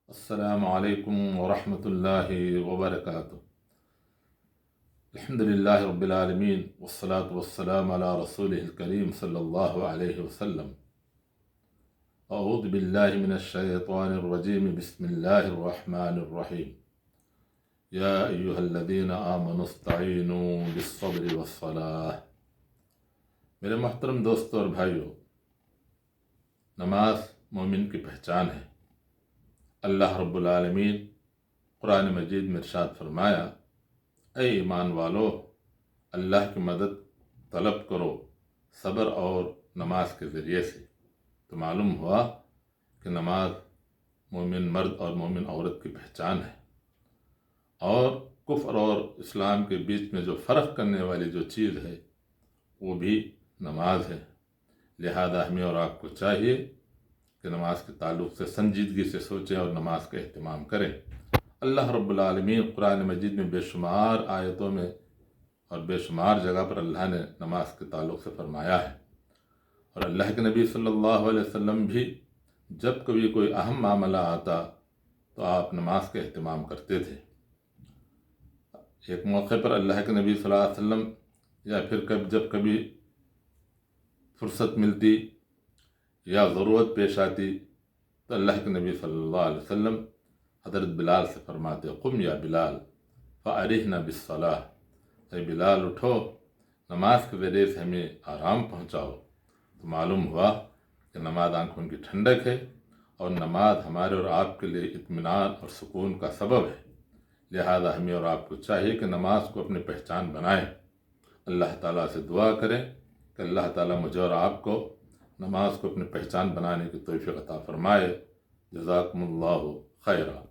السلام علیکم ورحمۃ اللہ وبرکاتہ۔ الحمد للہ رب العالمین والصلاة والسلام علی رسولہ الکریم صلی اللہ علیہ وسلم۔ اعوذ باللہ من الشیطان الرجیم، بسم اللہ الرحمن الرحیم۔ یا ایہا الذین آمنوا استعینوا بالصبر والصلاۃ۔ میرے محترم دوستوں اور بھائیوں، نماز مومن کی پہچان ہے۔ اللہ رب العالمین قرآن مجید میں ارشاد فرمایا، اے ایمان والو، اللہ کی مدد طلب کرو صبر اور نماز کے ذریعے سے۔ تو معلوم ہوا کہ نماز مومن مرد اور مومن عورت کی پہچان ہے، اور کفر اور اسلام کے بیچ میں جو فرق کرنے والی جو چیز ہے وہ بھی نماز ہے۔ لہذا ہمیں اور آپ کو چاہیے کہ نماز کے تعلق سے سنجیدگی سے سوچیں اور نماز کا اہتمام کریں۔ اللہ رب العالمین قرآن مجید میں بے شمار آیتوں میں اور بے شمار جگہ پر اللہ نے نماز کے تعلق سے فرمایا ہے، اور اللہ کے نبی صلی اللہ علیہ وسلم بھی جب کبھی کوئی اہم معاملہ آتا تو آپ نماز کا اہتمام کرتے تھے۔ ایک موقع پر اللہ کے نبی صلی اللہ علیہ وسلم یا پھر جب کبھی فرصت ملتی یا ضرورت پیش آتی تو اللہ کے نبی صلی اللہ علیہ وسلم حضرت بلال سے فرماتے، قم یا بلال فارحنا بالصلاۃ، اے بلال اٹھو، نماز کے ذریعے سے ہمیں آرام پہنچاؤ۔ تو معلوم ہوا کہ نماز آنکھوں کی ٹھنڈک ہے، اور نماز ہمارے اور آپ کے لیے اطمینان اور سکون کا سبب ہے۔ لہذا ہمیں اور آپ کو چاہیے کہ نماز کو اپنی پہچان بنائیں۔ اللہ تعالیٰ سے دعا کریں کہ اللہ تعالیٰ مجھے اور آپ کو نماز کو اپنی پہچان بنانے کی توفیق عطا فرمائے۔ جزاکم اللہ خیرا۔